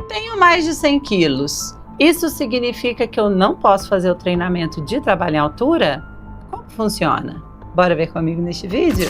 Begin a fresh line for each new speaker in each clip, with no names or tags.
Tenho mais de 100 quilos. Isso significa que eu não posso fazer o treinamento de trabalho em altura? Como funciona? Bora ver comigo neste vídeo?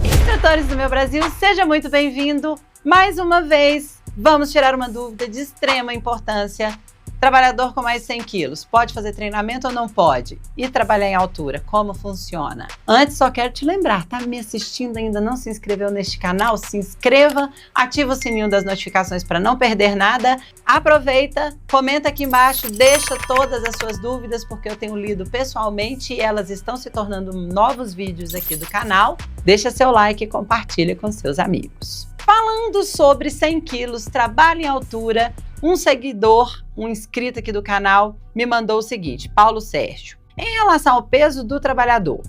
Instrutores do meu Brasil, seja muito bem-vindo. Mais uma vez, vamos tirar uma dúvida de extrema importância. Trabalhador com mais de 100 quilos, pode fazer treinamento ou não pode? E trabalhar em altura, como funciona? Antes, só quero te lembrar, tá me assistindo ainda, não se inscreveu neste canal? Se inscreva, ativa o sininho das notificações para não perder nada. Aproveita, comenta aqui embaixo, deixa todas as suas dúvidas, porque eu tenho lido pessoalmente e elas estão se tornando novos vídeos aqui do canal. Deixa seu like e compartilha com seus amigos. Falando sobre 100 quilos, trabalho em altura, um seguidor, um inscrito aqui do canal, me mandou o seguinte: Paulo Sérgio, em relação ao peso do trabalhador,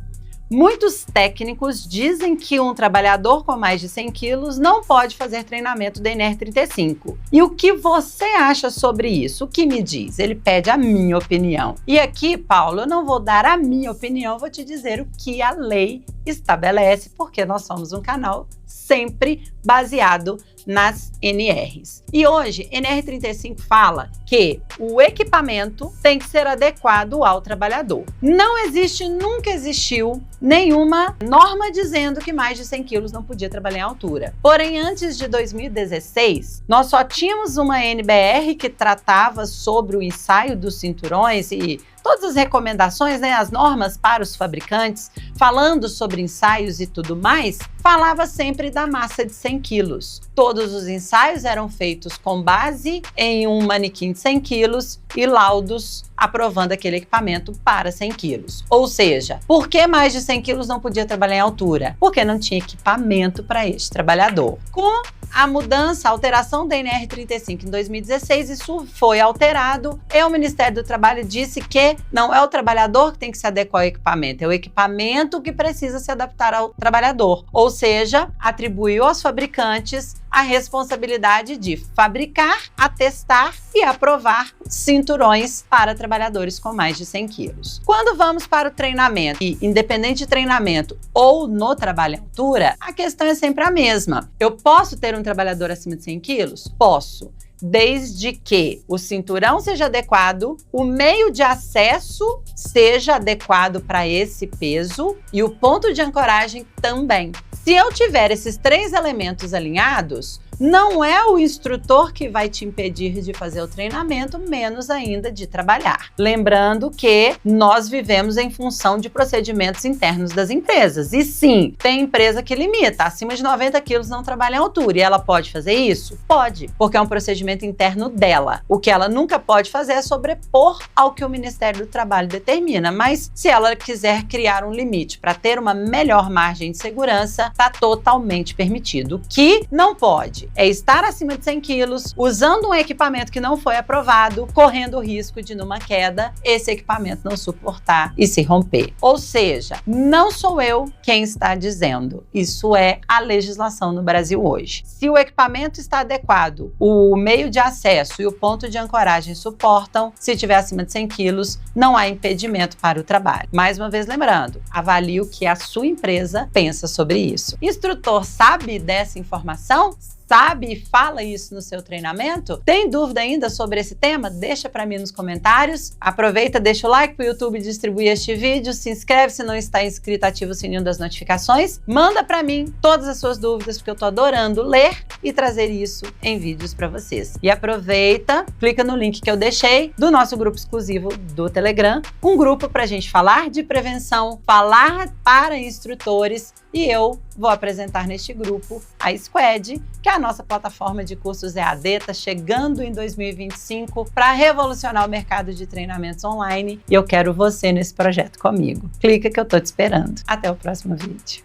muitos técnicos dizem que um trabalhador com mais de 100 quilos não pode fazer treinamento da NR35. E o que você acha sobre isso? O que me diz? Ele pede a minha opinião. E aqui, Paulo, eu não vou dar a minha opinião, vou te dizer o que a lei estabelece, porque nós somos um canal sempre baseado nas NRs. E hoje, NR35 fala que o equipamento tem que ser adequado ao trabalhador. Não existe, nunca existiu nenhuma norma dizendo que mais de 100 quilos não podia trabalhar em altura. Porém, antes de 2016, nós só tínhamos uma NBR que tratava sobre o ensaio dos cinturões e todas as recomendações, né, as normas para os fabricantes, falando sobre ensaios e tudo mais, falava sempre da massa de 100 quilos. Todos os ensaios eram feitos com base em um manequim de 100 quilos e laudos aprovando aquele equipamento para 100 quilos. Ou seja, por que mais de 100 quilos não podia trabalhar em altura? Porque não tinha equipamento para este trabalhador. Com a mudança, a alteração da NR35 em 2016, isso foi alterado e o Ministério do Trabalho disse que não é o trabalhador que tem que se adequar ao equipamento, é o equipamento que precisa se adaptar ao trabalhador. Ou seja, atribuiu aos fabricantes a responsabilidade de fabricar, atestar e aprovar cinturões para trabalhadores com mais de 100 quilos. Quando vamos para o treinamento, e independente de treinamento ou no trabalho em altura, a questão é sempre a mesma. Eu posso ter um trabalhador acima de 100 quilos? Posso. Desde que o cinturão seja adequado, o meio de acesso seja adequado para esse peso e o ponto de ancoragem também. Se eu tiver esses três elementos alinhados, não é o instrutor que vai te impedir de fazer o treinamento, menos ainda de trabalhar. Lembrando que nós vivemos em função de procedimentos internos das empresas. E sim, tem empresa que limita, acima de 90 quilos não trabalha em altura. E ela pode fazer isso? Pode, porque é um procedimento interno dela. O que ela nunca pode fazer é sobrepor ao que o Ministério do Trabalho determina. Mas se ela quiser criar um limite para ter uma melhor margem de segurança, está totalmente permitido. O que não pode é estar acima de 100 quilos, usando um equipamento que não foi aprovado, correndo o risco de, numa queda, esse equipamento não suportar e se romper. Ou seja, não sou eu quem está dizendo. Isso é a legislação no Brasil hoje. Se o equipamento está adequado, o meio de acesso e o ponto de ancoragem suportam, se tiver acima de 100 quilos, não há impedimento para o trabalho. Mais uma vez lembrando, avalie o que a sua empresa pensa sobre isso. Instrutor sabe dessa informação? Sabe e fala isso no seu treinamento? Tem dúvida ainda sobre esse tema? Deixa para mim nos comentários. Aproveita, deixa o like para o YouTube distribuir este vídeo, se inscreve se não está inscrito, ativa o sininho das notificações. Manda para mim todas as suas dúvidas, porque eu tô adorando ler e trazer isso em vídeos para vocês. E aproveita, clica no link que eu deixei do nosso grupo exclusivo do Telegram, um grupo para a gente falar de prevenção, falar para instrutores, e eu vou apresentar neste grupo a Squad, que é a nossa plataforma de cursos EAD, está chegando em 2025 para revolucionar o mercado de treinamentos online e eu quero você nesse projeto comigo. Clica que eu tô te esperando. Até o próximo vídeo.